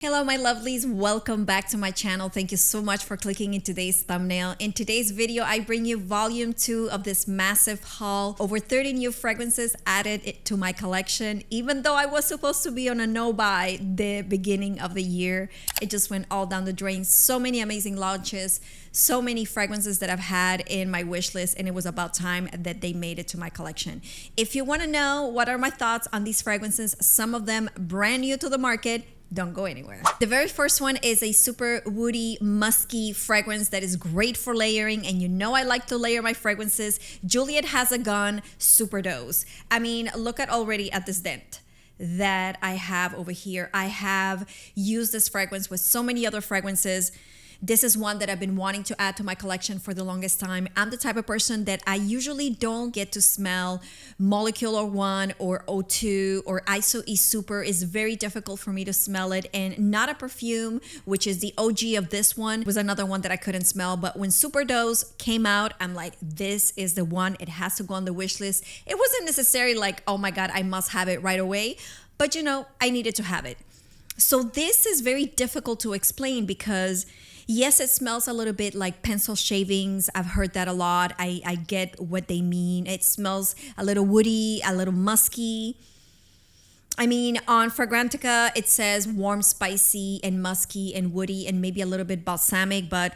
Hello, my lovelies. Welcome back to my channel. Thank you so much for clicking in today's thumbnail. In today's video, I bring you volume 2 of this massive haul. Over 30 new fragrances added to my collection. Even though I was supposed to be on a no buy the beginning of the year, it just went all down the drain. So many amazing launches, so many fragrances that I've had in my wish list, and it was about time that they made it to my collection. If you want to know what are my thoughts on these fragrances, some of them brand new to the market, don't go anywhere. The very first one is a super woody, musky fragrance that is great for layering, and you know I like to layer my fragrances. Juliet Has a Gun Superdose. I mean, look at already at this dent that I have over here. I have used this fragrance with so many other fragrances. This is one that I've been wanting to add to my collection for the longest time. I'm the type of person that I usually don't get to smell Molecular One or O2 or ISO-E Super. Is very difficult for me to smell it. And Not a Perfume, which is the OG of this one, was another one that I couldn't smell. But when Superdose came out, I'm like, this is the one. It has to go on the wish list. It wasn't necessarily like, oh my God, I must have it right away. But you know, I needed to have it. So this is very difficult to explain because yes, it smells a little bit like pencil shavings. I've heard that a lot. I get what they mean. It smells a little woody, a little musky. I mean, on Fragrantica, it says warm, spicy, and musky, and woody, and maybe a little bit balsamic, but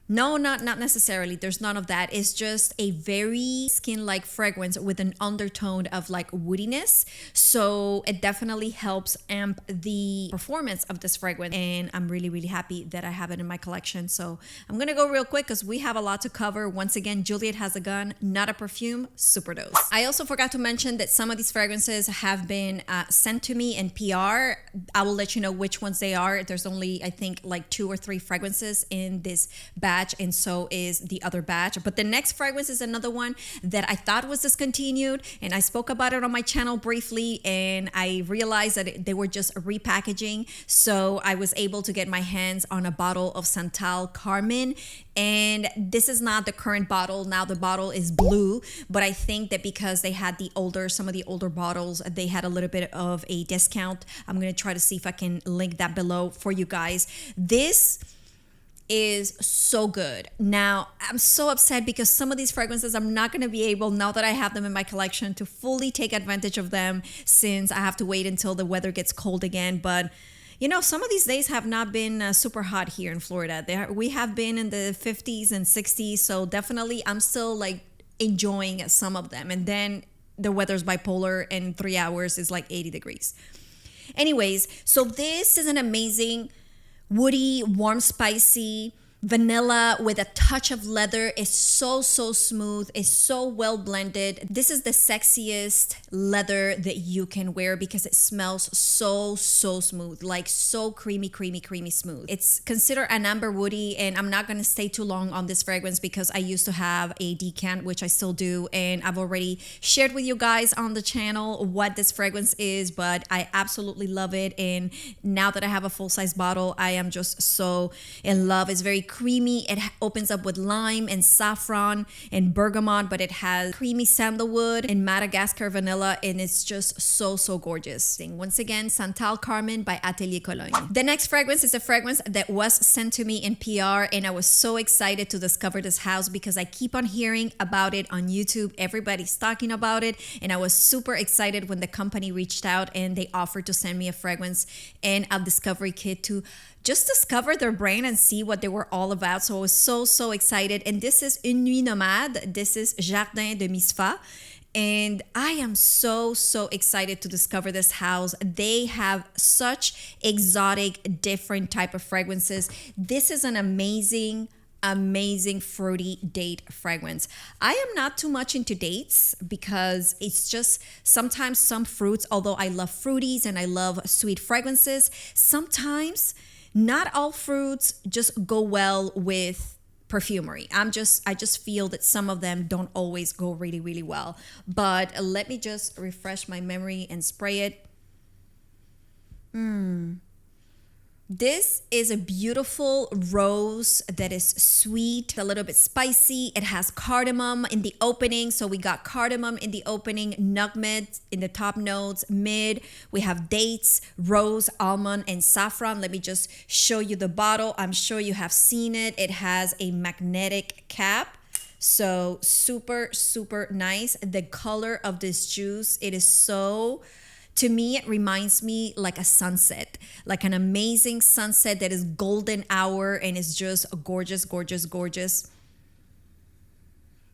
no, not necessarily. There's none of that. It's just a very skin-like fragrance with an undertone of like woodiness. So it definitely helps amp the performance of this fragrance. And I'm really, really happy that I have it in my collection. So I'm going to go real quick because we have a lot to cover. Once again, Juliet Has a Gun, Not a Perfume, Superdose. I also forgot to mention that some of these fragrances have been sent to me in PR. I will let you know which ones they are. There's only, I think, like 2 or 3 fragrances in this batch, and so is the other batch. But the next fragrance is another one that I thought was discontinued, and I spoke about it on my channel briefly, and I realized that they were just repackaging. So I was able to get my hands on a bottle of Santal Carmen, and this is not the current bottle. Now the bottle is blue, but I think that because they had some of the older bottles, they had a little bit of a discount. I'm going to try to see if I can link that below for you guys. This is so good. Now, I'm so upset because some of these fragrances I'm not going to be able, now that I have them in my collection, to fully take advantage of them since I have to wait until the weather gets cold again. But you know, some of these days have not been super hot here in Florida. We have been in the 50s and 60s, so definitely I'm still like enjoying some of them. And then the weather's bipolar and 3 hours is like 80 degrees. Anyways, so this is an amazing woody, warm, spicy, vanilla with a touch of leather. It's so smooth. It's so well blended. This is the sexiest leather that you can wear because it smells so smooth, like so creamy smooth. It's considered an amber woody, and I'm not going to stay too long on this fragrance because I used to have a decant, which I still do, and I've already shared with you guys on the channel what this fragrance is, but I absolutely love it. And now that I have a full-size bottle, I am just so in love. It's very creamy. It opens up with lime and saffron and bergamot, but it has creamy sandalwood and Madagascar vanilla, and it's just so gorgeous. Once again, Santal Carmen by Atelier Cologne. The next fragrance is a fragrance that was sent to me in PR, and I was so excited to discover this house because I keep on hearing about it on YouTube. Everybody's talking about it, and I was super excited when the company reached out and they offered to send me a fragrance and a discovery kit to just discover their brand and see what they were all about. So I was so excited. And this is Une Nuit Nomade. This is Jardin de Misfa. And I am so excited to discover this house. They have such exotic, different type of fragrances. This is an amazing fruity date fragrance. I am not too much into dates because it's just sometimes some fruits, although I love fruities and I love sweet fragrances, sometimes not all fruits just go well with perfumery. I just feel that some of them don't always go really well. But let me just refresh my memory and spray it. This is a beautiful rose that is sweet, a little bit spicy. It has cardamom in the opening. So we got cardamom in the opening, nutmeg in the top notes, mid. We have dates, rose, almond, and saffron. Let me just show you the bottle. I'm sure you have seen it. It has a magnetic cap. So super, super nice. The color of this juice, it is so... To me, it reminds me like a sunset, like an amazing sunset that is golden hour and is just gorgeous, gorgeous, gorgeous.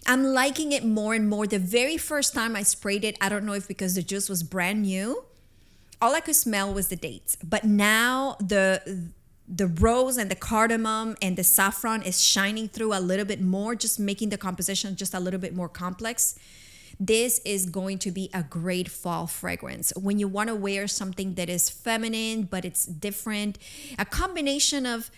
I'm liking it more and more. The very first time I sprayed it, I don't know if because the juice was brand new, all I could smell was the dates. But now the rose and the cardamom and the saffron is shining through a little bit more, just making the composition just a little bit more complex. This is going to be a great fall fragrance. When you want to wear something that is feminine, but it's different, a combination of,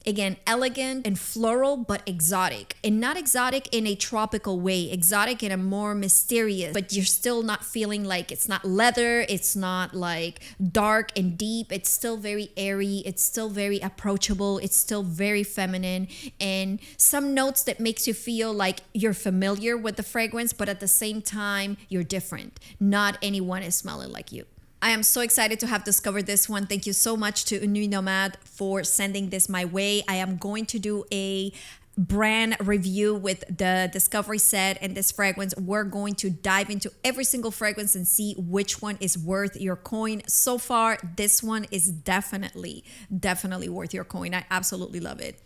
again, elegant and floral, but exotic. And not exotic in a tropical way, exotic in a more mysterious, but you're still not feeling like it's not leather, it's not like dark and deep. It's still very airy, it's still very approachable, it's still very feminine, and some notes that makes you feel like you're familiar with the fragrance, but at the same time, you're different. Not anyone is smelling like you. I am so excited to have discovered this one. Thank you so much to Nuit Nomade for sending this my way. I am going to do a brand review with the discovery set and this fragrance. We're going to dive into every single fragrance and see which one is worth your coin. So far, this one is definitely worth your coin. I absolutely love it.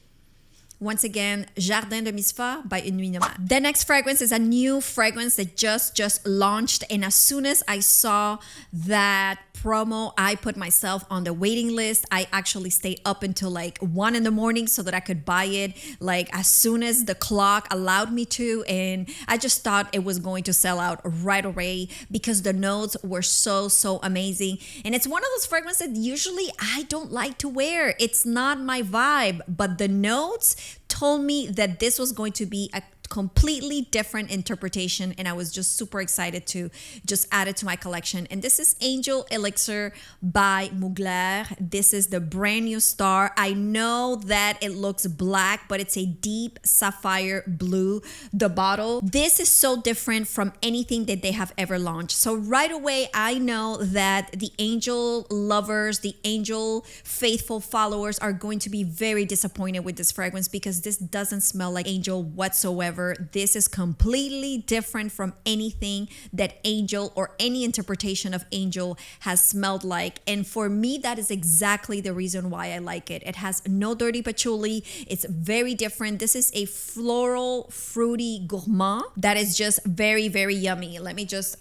Once again, Jardin de Misfa by Nuit Nomade. The next fragrance is a new fragrance that just launched. And as soon as I saw that promo, I put myself on the waiting list. I actually stayed up until like 1 in the morning so that I could buy it like as soon as the clock allowed me to. And I just thought it was going to sell out right away because the notes were so amazing. And it's one of those fragrances that usually I don't like to wear. It's not my vibe, but the notes told me that this was going to be a completely different interpretation, and I was just super excited to just add it to my collection. And this is Angel Elixir by Mugler. This is the brand new star. I know that it looks black, but it's a deep sapphire blue, the bottle. This is so different from anything that they have ever launched. So right away, I know that the Angel lovers, the Angel faithful followers are going to be very disappointed with this fragrance because this doesn't smell like Angel whatsoever. This is completely different from anything that Angel or any interpretation of Angel has smelled like. And for me, that is exactly the reason why I like it. It has no dirty patchouli. It's very different. This is a floral, fruity gourmand that is just very yummy. Let me just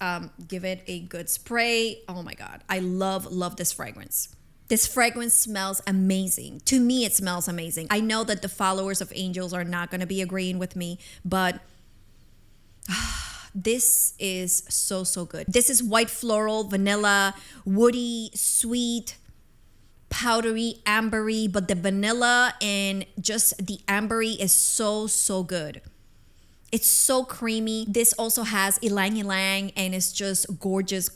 give it a good spray. Oh my God. I love this fragrance. This fragrance smells amazing. To me, it smells amazing. I know that the followers of Angels are not going to be agreeing with me, but this is so good. This is white floral, vanilla, woody, sweet, powdery, ambery, but the vanilla and just the ambery is so good. It's so creamy. This also has ylang ylang and it's just gorgeous.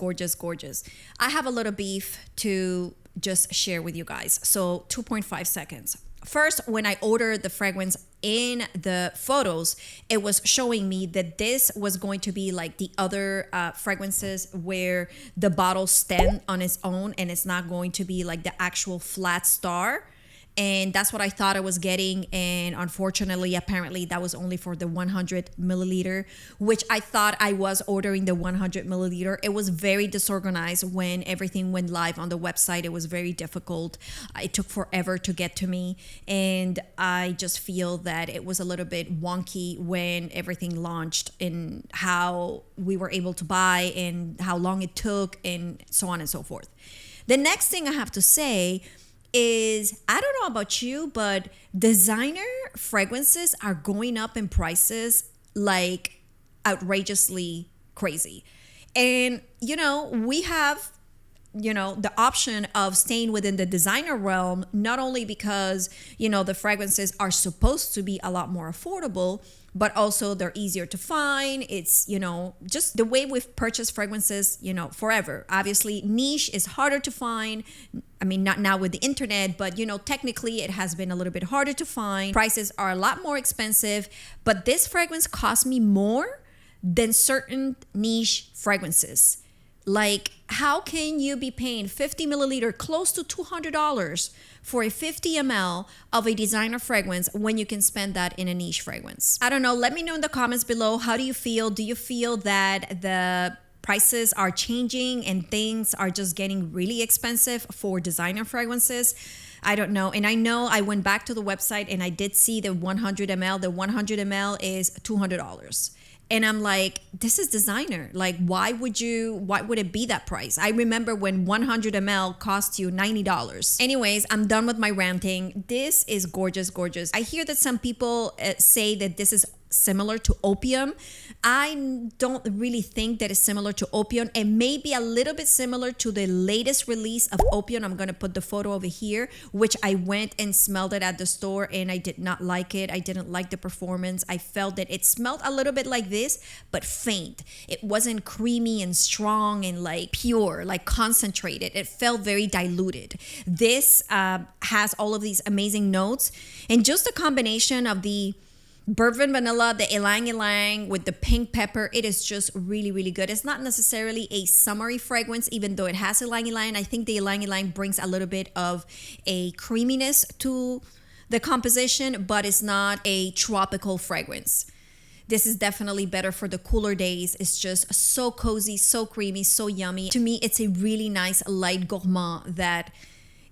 I have a little beef to just share with you guys. So 2.5 seconds. First, when I ordered the fragrance in the photos, it was showing me that this was going to be like the other fragrances where the bottle stands on its own and it's not going to be like the actual flat star. And that's what I thought I was getting. And unfortunately, apparently that was only for the 100 milliliter, which I thought I was ordering the 100 milliliter. It was very disorganized when everything went live on the website. It was very difficult. It took forever to get to me. And I just feel that it was a little bit wonky when everything launched and how we were able to buy and how long it took and so on and so forth. The next thing I have to say is, I don't know about you, but designer fragrances are going up in prices like outrageously crazy. And, we have, the option of staying within the designer realm, not only because, the fragrances are supposed to be a lot more affordable, but also they're easier to find. It's, you know, just the way we've purchased fragrances, you know, forever. Obviously, niche is harder to find. I mean, not now with the internet, but, you know, technically it has been a little bit harder to find. Prices are a lot more expensive, but this fragrance cost me more than certain niche fragrances. Like, how can you be paying 50 milliliter, close to $200 for a 50 ml of a designer fragrance when you can spend that in a niche fragrance? I don't know. Let me know in the comments below. How do you feel? Do you feel that the prices are changing and things are just getting really expensive for designer fragrances? I don't know. And I know I went back to the website and I did see the 100 ml. The 100 ml is $200. And I'm like, this is designer. Like, why would it be that price? I remember when 100 ml cost you $90. Anyways, I'm done with my ranting. This is gorgeous, gorgeous. I hear that some people say that this is similar to Opium. I don't really think that it's similar to Opium. It may be a little bit similar to the latest release of Opium. I'm going to put the photo over here, which I went and smelled it at the store and I did not like it. I didn't like the performance. I felt that it smelled a little bit like this, but faint. It wasn't creamy and strong and like pure, like concentrated. It felt very diluted. This has all of these amazing notes, and just a combination of the bourbon vanilla, the ylang ylang with the pink pepper, it is just really, really good. It's not necessarily a summery fragrance, even though it has ylang ylang. I think the ylang ylang brings a little bit of a creaminess to the composition, but it's not a tropical fragrance. This is definitely better for the cooler days. It's just so cozy, so creamy, so yummy. To me, it's a really nice light gourmand that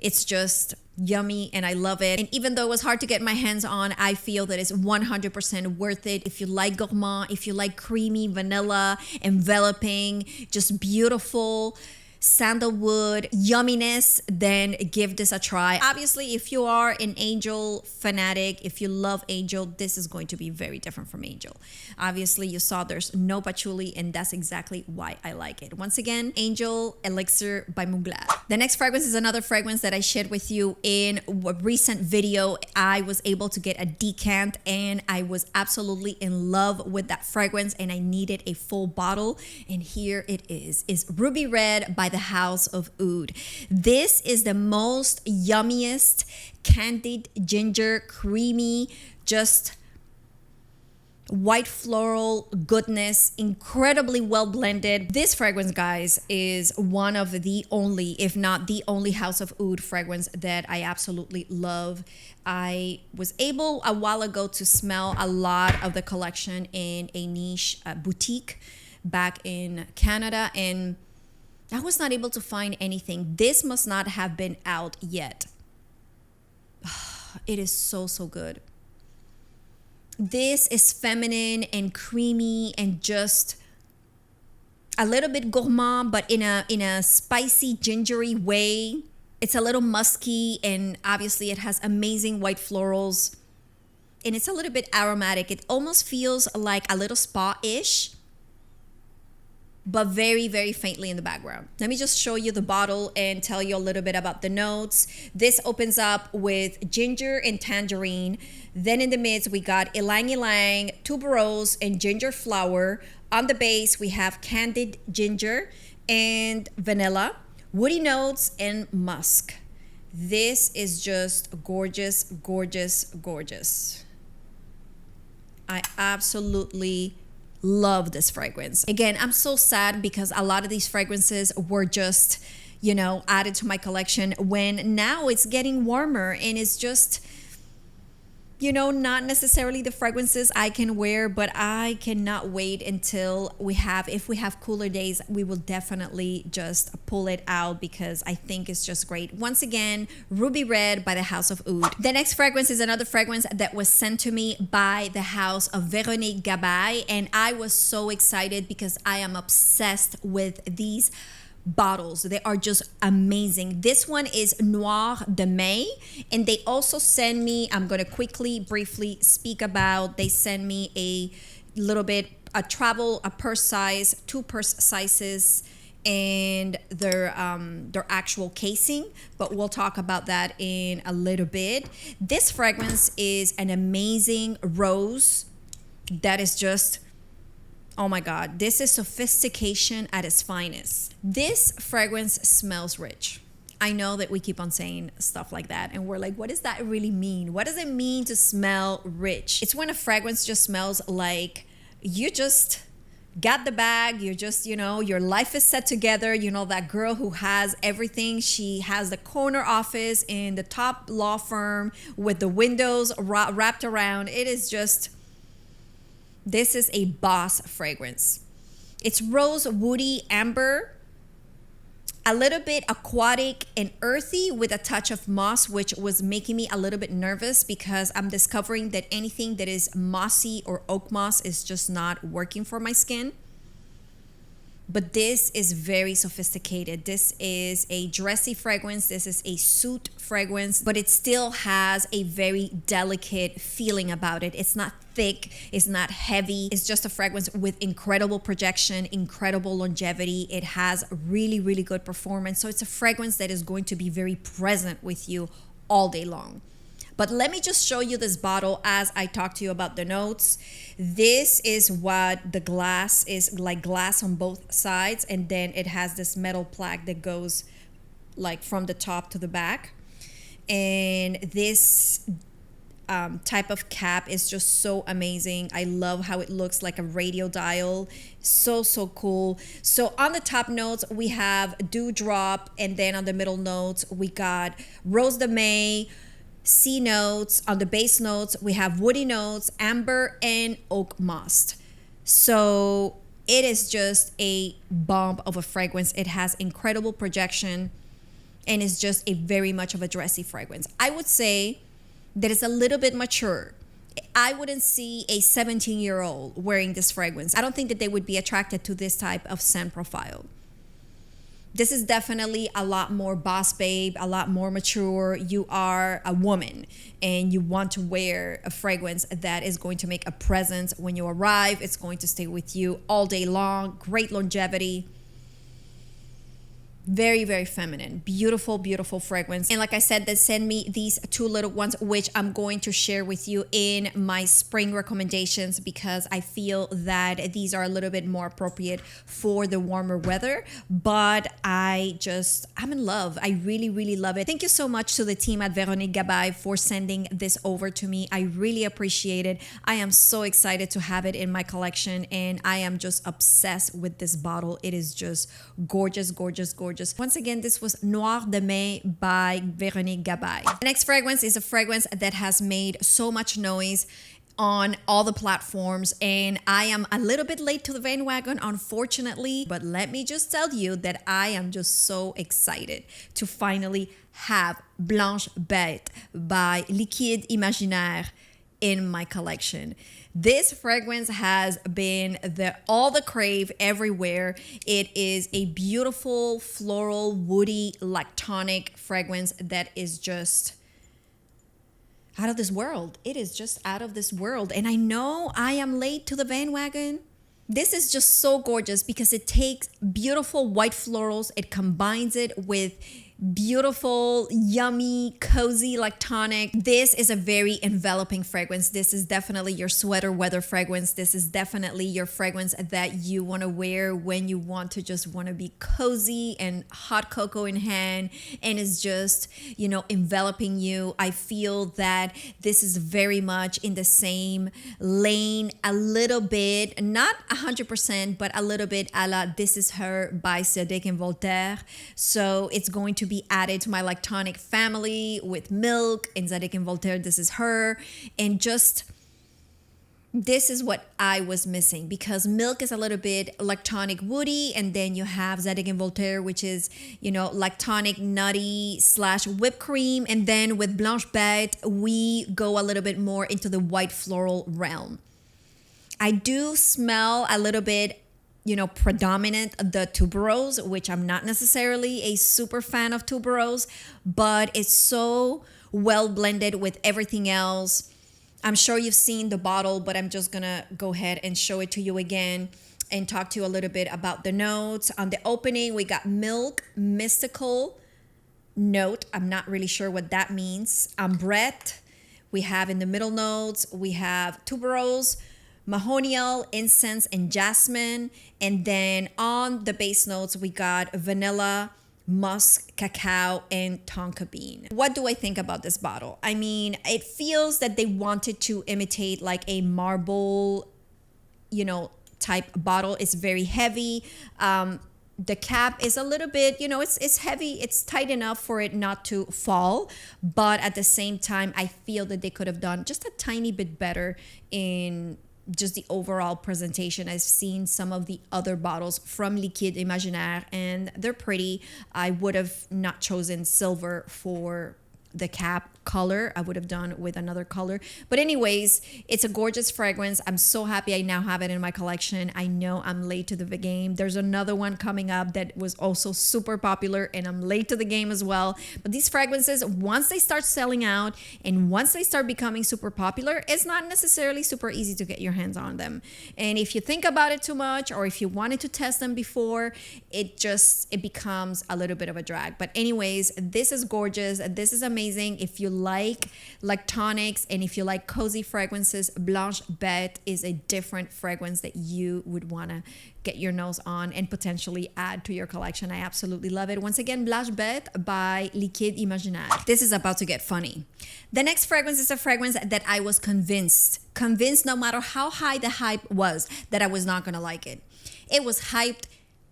it's just yummy and I love it. And even though it was hard to get my hands on, I feel that it's 100% worth it. If you like gourmand, if you like creamy vanilla, enveloping, just beautiful sandalwood yumminess, then give this a try. Obviously, if you are an Angel fanatic, if you love Angel, this is going to be very different from Angel. Obviously, you saw there's no patchouli, and that's exactly why I like it. Once again, Angel Elixir by Mugler. The next fragrance is another fragrance that I shared with you in a recent video. I was able to get a decant and I was absolutely in love with that fragrance and I needed a full bottle, and here it is. It's Ruby Red by the House of Oud. This is the most yummiest candied ginger, creamy, just white floral goodness, incredibly well blended. This fragrance, guys, is one of the only, if not the only House of Oud fragrance that I absolutely love. I was able a while ago to smell a lot of the collection in a niche boutique back in Canada, and I was not able to find anything. This must not have been out yet. It is so, so good. This is feminine and creamy and just a little bit gourmand, but in a spicy, gingery way. It's a little musky, and obviously it has amazing white florals. And it's a little bit aromatic. It almost feels like a little spa-ish, but very, very faintly in the background. Let me just show you the bottle and tell you a little bit about the notes. This opens up with ginger and tangerine. Then in the midst, we got ylang ylang, tuberose, and ginger flower. On the base, we have candied ginger and vanilla, woody notes, and musk. This is just gorgeous, gorgeous, gorgeous. I absolutely love this fragrance. Again, I'm so sad because a lot of these fragrances were just, you know, added to my collection when now it's getting warmer and it's just, you know, not necessarily the fragrances I can wear, but I cannot wait until if we have cooler days, we will definitely just pull it out because I think it's just great. Once again, Ruby Red by the House of Oud. The next fragrance is another fragrance that was sent to me by the house of Véronique Gabai, and I was so excited because I am obsessed with these bottles. They are just amazing. This one is Noir the May, and they also send me, I'm going to briefly speak about, they send me a little bit, a purse size, 2 purse sizes, and their actual casing, but we'll talk about that in a little bit. This fragrance is an amazing rose that is just, oh my God, this is sophistication at its finest. This fragrance smells rich. I know that we keep on saying stuff like that and we're like, what does that really mean? What does it mean to smell rich? It's when a fragrance just smells like you just got the bag, you're just, you know, your life is set together. You know, that girl who has everything. She has the corner office in the top law firm with the windows wrapped around. It is just, this is a boss fragrance. It's rose, woody, amber, a little bit aquatic and earthy with a touch of moss, which was making me a little bit nervous because I'm discovering that anything that is mossy or oak moss is just not working for my skin. But this is very sophisticated. This is a dressy fragrance. This is a suit fragrance, but it still has a very delicate feeling about it. It's not thick, it's not heavy. It's just a fragrance with incredible projection, incredible longevity. It has really, really good performance. So it's a fragrance that is going to be very present with you all day long. But let me just show you this bottle as I talk to you about the notes. This is what the glass is, like glass on both sides. And then it has this metal plaque that goes like from the top to the back. And this type of cap is just so amazing. I love how it looks like a radio dial. So cool. So on the top notes, we have Dewdrop. And then on the middle notes, we got Noir the May, C notes. On the base notes, we have woody notes, amber, and oak moss. So it is just a bomb of a fragrance. It has incredible projection and is just a very much of a dressy fragrance. I would say that it's a little bit mature. I wouldn't see a 17-year-old wearing this fragrance. I don't think that they would be attracted to this type of scent profile. This is definitely a lot more boss babe, a lot more mature. You are a woman and you want to wear a fragrance that is going to make a presence when you arrive. It's going to stay with you all day long. Great longevity. Very, very feminine. Beautiful, beautiful fragrance. And like I said, they send me these two little ones, which I'm going to share with you in my spring recommendations because I feel that these are a little bit more appropriate for the warmer weather. But I'm in love. I really, really love it. Thank you so much to the team at 𝐕𝐻𝐈𝐍 for sending this over to me. I really appreciate it. I am so excited to have it in my collection and I am just obsessed with this bottle. It is just gorgeous, gorgeous, gorgeous. Once again, this was Noir the May by 𝐕𝐻𝐈𝐍. The next fragrance is a fragrance that has made so much noise on all the platforms and I am a little bit late to the bandwagon, unfortunately, but let me just tell you that I am just so excited to finally have Blanche Bed by Liquide Imaginaire in my collection. This fragrance has been all the crave everywhere. It is a beautiful floral, woody, lactonic fragrance that is just out of this world. It is just out of this world. And I know I am late to the bandwagon. This is just so gorgeous because it takes beautiful white florals. It combines it with beautiful, yummy, cozy, lactonic. This is a very enveloping fragrance. This is definitely your sweater weather fragrance. This is definitely your fragrance that you want to wear when you want to just want to be cozy and hot cocoa in hand and is just, you know, enveloping you. I feel that this is very much in the same lane, a little bit, not 100%, but a little bit a la This Is Her by Cedric and Voltaire. So it's going to be added to my lactonic family with Milk and Cedric and Voltaire. This Is Her. And just, this is what I was missing because Milk is a little bit lactonic woody and then you have Cedric and Voltaire, which is, you know, lactonic nutty / whipped cream. And then with Blanche Bed, we go a little bit more into the white floral realm. I do smell a little bit, you know, predominant the tuberose, which I'm not necessarily a super fan of tuberose, but it's so well blended with everything else. I'm sure you've seen the bottle, but I'm just gonna go ahead and show it to you again and talk to you a little bit about the notes. On the opening, we got Milk, mystical note. I'm not really sure what that means. Ambrette. We have in the middle notes, we have tuberose, mahonial, incense, and jasmine. And then on the base notes, we got vanilla, musk, cacao, and tonka bean. What do I think about this bottle? I mean, it feels that they wanted to imitate like a marble, type bottle. It's very heavy. The cap is a little bit, it's heavy. It's tight enough for it not to fall. But at the same time, I feel that they could have done just a tiny bit better in just the overall presentation. I've seen some of the other bottles from Liquide Imaginaire and they're pretty. I would have not chosen silver for the cap color. I would have done with another color. But anyways, it's a gorgeous fragrance. I'm so happy I now have it in my collection. I know I'm late to the game. There's another one coming up that was also super popular and I'm late to the game as well. But these fragrances, once they start selling out and once they start becoming super popular, it's not necessarily super easy to get your hands on them. And if you think about it too much or if you wanted to test them before, it becomes a little bit of a drag. But anyways, this is gorgeous. This is amazing. If you like tonics and if you like cozy fragrances, Blanche Bed is a different fragrance that you would want to get your nose on and potentially add to your collection. I absolutely love it. Once again, Blanche Bed by Liquide Imaginaire. This is about to get funny. The next fragrance is a fragrance that I was convinced no matter how high the hype was that I was not going to like it. It was hyped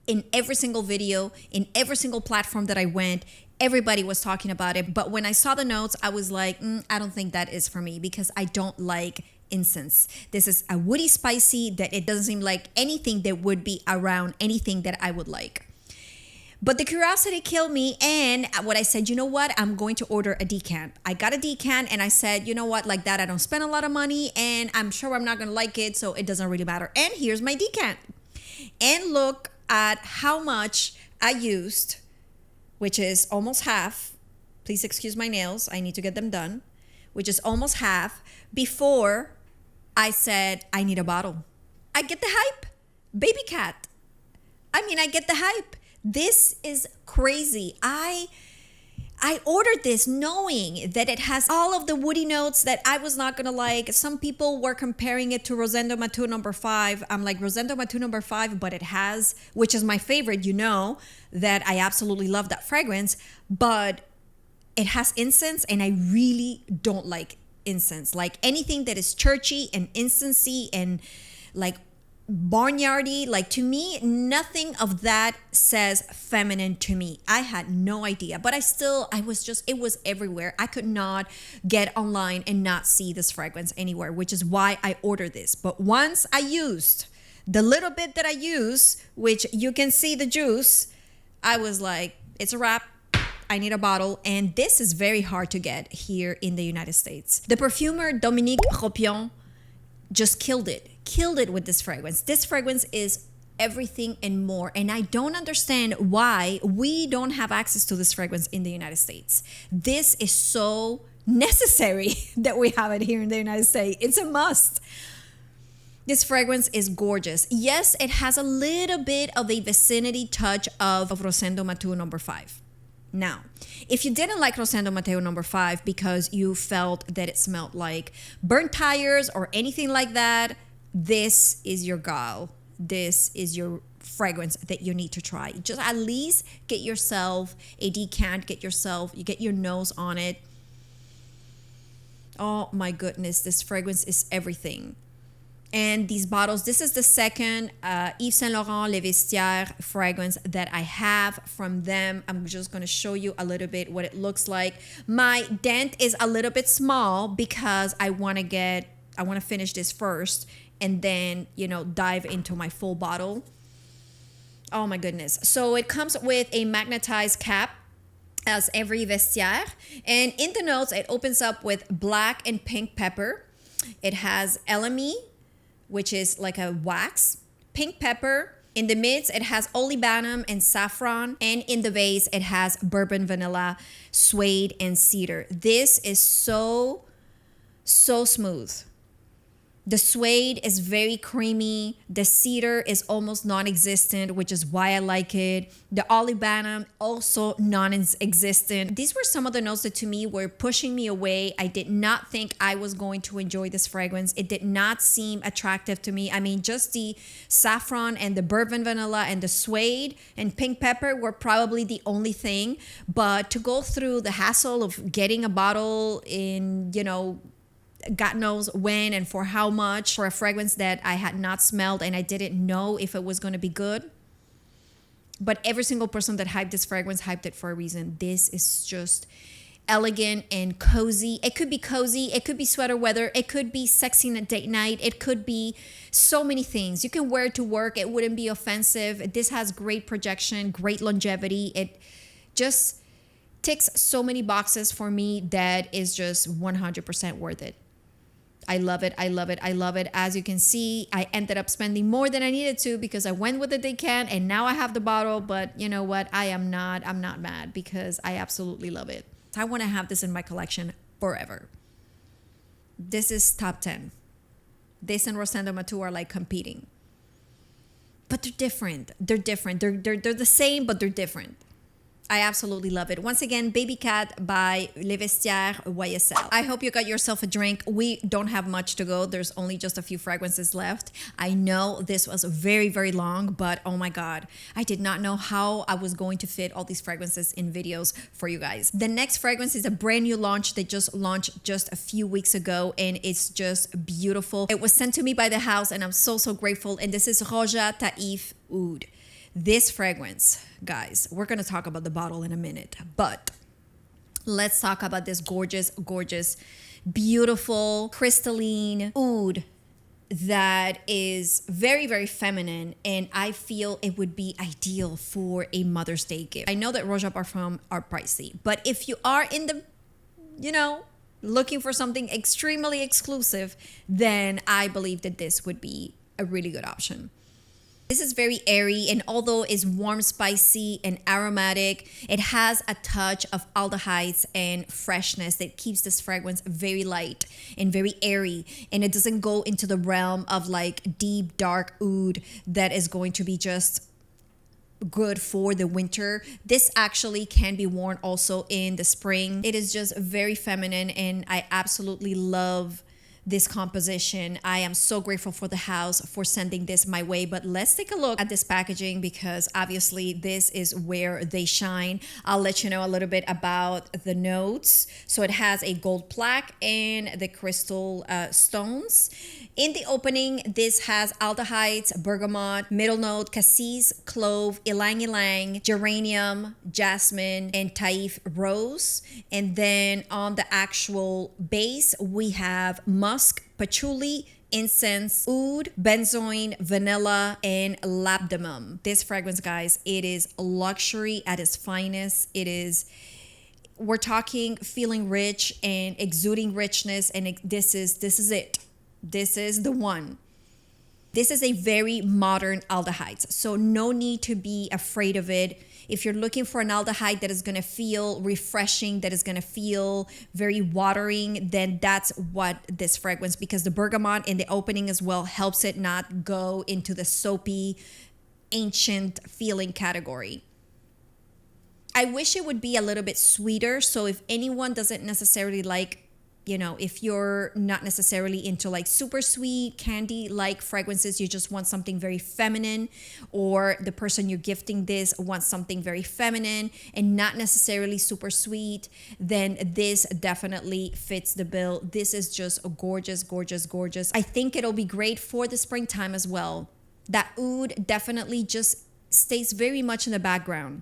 in every single video, in every single platform that I went. Everybody was talking about it. But when I saw the notes, I was like, I don't think that is for me because I don't like incense. This is a woody spicy that it doesn't seem like anything that would be around anything that I would like. But the curiosity killed me. And what I said, you know what? I'm going to order a decant. I got a decant and I said, you know what? Like that, I don't spend a lot of money and I'm sure I'm not going to like it. So it doesn't really matter. And here's my decant. And look at how much I used, which is almost half. Please excuse my nails. I need to get them done. Which is almost half before I said, I need a bottle. I get the hype. Baby cat. I get the hype. This is crazy. I ordered this knowing that it has all of the woody notes that I was not going to like. Some people were comparing it to Rosendo Matou No. 5. I'm like, Rosendo Matou No. 5, but it has, which is my favorite, that I absolutely love that fragrance, but it has incense and I really don't like incense. Like anything that is churchy and incensey and like barnyardy, like to me, nothing of that says feminine to me. I had no idea, but it was everywhere. I could not get online and not see this fragrance anywhere, which is why I ordered this. But once I used the little bit that I used, which you can see the juice, I was like, it's a wrap. I need a bottle. And this is very hard to get here in the United States. The perfumer Dominique Ropion just killed it with this fragrance. This fragrance is everything and more. And I don't understand why we don't have access to this fragrance in the United States. This is so necessary that we have it here in the United States. It's a must. This fragrance is gorgeous. Yes, it has a little bit of a vicinity touch of Rosendo Matou No. 5. Now, if you didn't like Rosendo Matou No. 5 because you felt that it smelled like burnt tires or anything like that, this is your gal. This is your fragrance that you need to try. Just at least get yourself a decant, you get your nose on it. Oh my goodness, this fragrance is everything. And these bottles, this is the second Yves Saint Laurent Les Vestiaires fragrance that I have from them. I'm just going to show you a little bit what it looks like. My dent is a little bit small because I want to finish this first and then, dive into my full bottle. Oh my goodness. So it comes with a magnetized cap as every vestiaire. And in the notes, it opens up with black and pink pepper. It has LME, which is like a wax, pink pepper. In the mids, it has olibanum and saffron. And in the base, it has bourbon vanilla, suede, and cedar. This is so smooth. The suede is very creamy. The cedar is almost non-existent, which is why I like it. The olibanum, also non-existent. These were some of the notes that to me were pushing me away. I did not think I was going to enjoy this fragrance. It did not seem attractive to me. I mean, just the saffron and the bourbon vanilla and the suede and pink pepper were probably the only thing. But to go through the hassle of getting a bottle in, you know, God knows when and for how much for a fragrance that I had not smelled and I didn't know if it was going to be good. But every single person that hyped this fragrance hyped it for a reason. This is just elegant and cozy. It could be cozy. It could be sweater weather. It could be sexy on a date night. It could be so many things. You can wear it to work. It wouldn't be offensive. This has great projection, great longevity. It just ticks so many boxes for me that is just 100% worth it. I love it. I love it. I love it. As you can see, I ended up spending more than I needed to because I went with the decant and now I have the bottle. But you know what? I'm not mad because I absolutely love it. I want to have this in my collection forever. This is top 10. This and Rosendo Matu are like competing. But they're different. They're different. They're the same, but they're different. I absolutely love it. Once again, Baby Cat by Les Vestiaires YSL. I hope you got yourself a drink. We don't have much to go. There's only just a few fragrances left. I know this was very, very long, but oh my God, I did not know how I was going to fit all these fragrances in videos for you guys. The next fragrance is a brand new launch. They just launched just a few weeks ago and it's just beautiful. It was sent to me by the house and I'm so grateful. And this is Rojo Parfum Oud. This fragrance, guys, we're going to talk about the bottle in a minute, but let's talk about this gorgeous, gorgeous, beautiful, crystalline oud that is very, very feminine. And I feel it would be ideal for a Mother's Day gift. I know that Rojo Parfum are pricey, but if you are in the, you know, looking for something extremely exclusive, then I believe that this would be a really good option. This is very airy, and although it's warm, spicy, and aromatic, it has a touch of aldehydes and freshness that keeps this fragrance very light and very airy. And it doesn't go into the realm of like deep, dark oud that is going to be just good for the winter. This actually can be worn also in the spring. It is just very feminine, and I absolutely love this composition. I am so grateful for the house for sending this my way. But let's take a look at this packaging because obviously this is where they shine. I'll let you know a little bit about the notes. So it has a gold plaque and the crystal stones. In the opening, this has aldehydes, bergamot, middle note, cassis, clove, ylang ylang, geranium, jasmine, and taif rose. And then on the actual base, we have musk, patchouli, incense, oud, benzoin, vanilla, and labdanum. This fragrance, guys, it is luxury at its finest. It is, we're talking feeling rich and exuding richness, and this is it. This is the one. This is a very modern aldehyde, so no need to be afraid of it. If you're looking for an aldehyde that is going to feel refreshing, that is going to feel very watering, then that's what this fragrance, because the bergamot in the opening as well helps it not go into the soapy, ancient feeling category. I wish it would be a little bit sweeter. So if anyone doesn't necessarily like, you know, if you're not necessarily into like super sweet candy like fragrances, you just want something very feminine, or the person you're gifting this wants something very feminine and not necessarily super sweet, then this definitely fits the bill. This is just a gorgeous, gorgeous, gorgeous. I think it'll be great for the springtime as well. That oud definitely just stays very much in the background.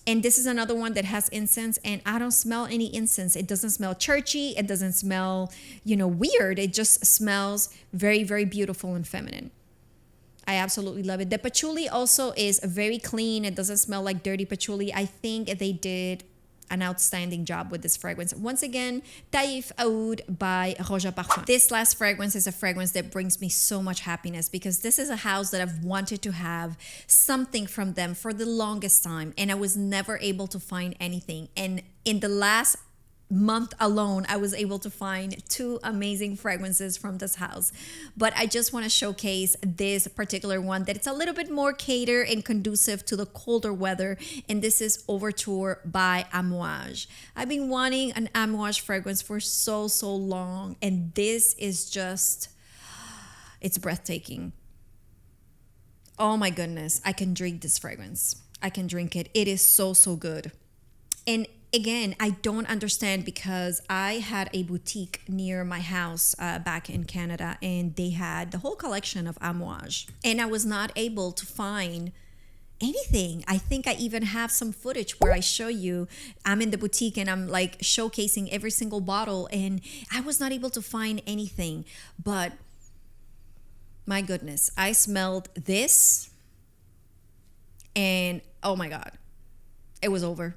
And this is another one that has incense, and I don't smell any incense. It doesn't smell churchy. It doesn't smell, you know, weird. It just smells very, very beautiful and feminine. I absolutely love it. The patchouli also is very clean. It doesn't smell like dirty patchouli. I think they did an outstanding job with this fragrance. Once again, Taif Oud by Rojo Parfum. This last fragrance is a fragrance that brings me so much happiness because this is a house that I've wanted to have something from them for the longest time, and I was never able to find anything. And in the last month alone, I was able to find 2 amazing fragrances from this house. But I just want to showcase this particular one that it's a little bit more catered and conducive to the colder weather. And this is Overture by Amouage. I've been wanting an Amouage fragrance for so long. And this is just, it's breathtaking. Oh my goodness, I can drink this fragrance. I can drink it. It is so good. And again, I don't understand because I had a boutique near my house back in Canada, and they had the whole collection of Amouage, and I was not able to find anything. I think I even have some footage where I show you I'm in the boutique and I'm like showcasing every single bottle, and I was not able to find anything. But my goodness, I smelled this and oh my God, it was over.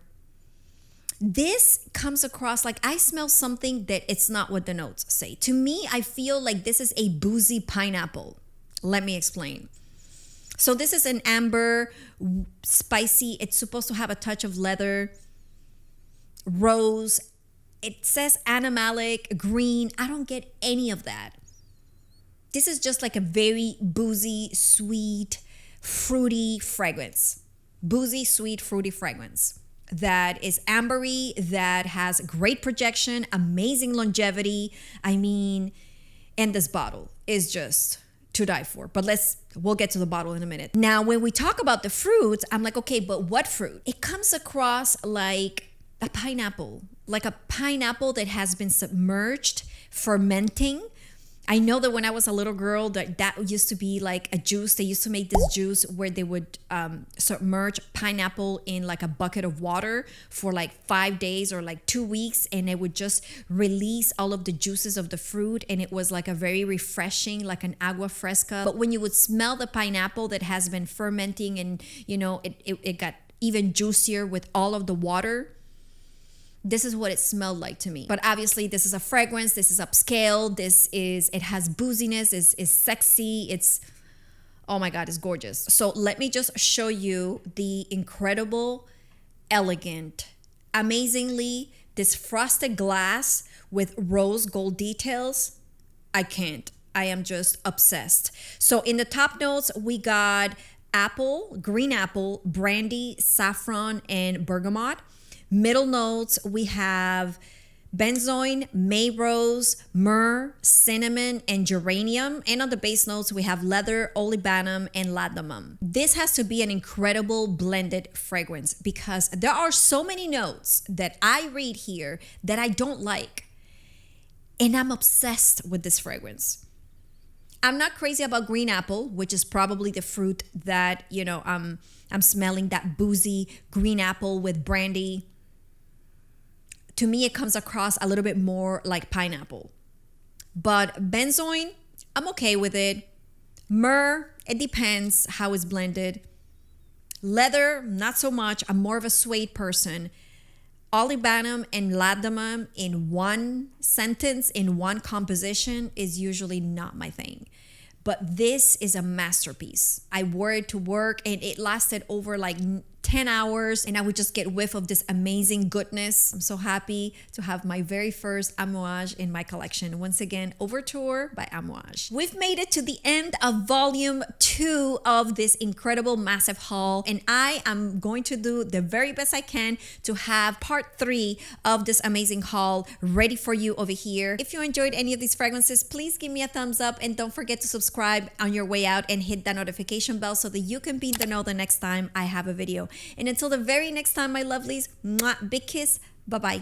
This comes across like I smell something that it's not what the notes say. To me, I feel like this is a boozy pineapple. Let me explain. So this is an amber, spicy. It's supposed to have a touch of leather, rose. It says animalic, green. I don't get any of that. This is just like a very boozy, sweet, fruity fragrance. Boozy, sweet, fruity fragrance that is ambery, that has great projection, amazing longevity. I mean, and this bottle is just to die for. But we'll get to the bottle in a minute. Now, when we talk about the fruits, I'm like, okay, but what fruit? It comes across like a pineapple that has been submerged, fermenting. I know that when I was a little girl, that used to be like a juice. They used to make this juice where they would submerge pineapple in like a bucket of water for like 5 days or like 2 weeks, and it would just release all of the juices of the fruit, and it was like a very refreshing, like an agua fresca. But when you would smell the pineapple that has been fermenting, and you know it got even juicier with all of the water, this is what it smelled like to me. But obviously this is a fragrance, this is upscale, it has booziness, is sexy, it's, oh my God, it's gorgeous. So let me just show you the incredible, elegant, amazingly, this frosted glass with rose gold details. I am just obsessed. So in the top notes, we got apple, green apple, brandy, saffron, and bergamot. Middle notes, we have benzoin, May rose, myrrh, cinnamon, and geranium. And on the base notes, we have leather, olibanum, and ladamum. This has to be an incredible blended fragrance because there are so many notes that I read here that I don't like. And I'm obsessed with this fragrance. I'm not crazy about green apple, which is probably the fruit that, you know, I'm smelling, that boozy green apple with brandy. To me, it comes across a little bit more like pineapple. But benzoin, I'm okay with it. Myrrh, it depends how it's blended. Leather, not so much. I'm more of a suede person. Olibanum and ladamum in one sentence, in one composition, is usually not my thing. But this is a masterpiece. I wore it to work and it lasted over like 10 hours, and I would just get whiff of this amazing goodness. I'm so happy to have my very first Amouage in my collection. Once again, Overture by Amouage. We've made it to the end of volume 2 of this incredible massive haul, and I am going to do the very best I can to have part 3 of this amazing haul ready for you over here. If you enjoyed any of these fragrances, please give me a thumbs up, and don't forget to subscribe on your way out and hit that notification bell so that you can be in the know the next time I have a video. And until the very next time, my lovelies, mwah, big kiss, bye-bye.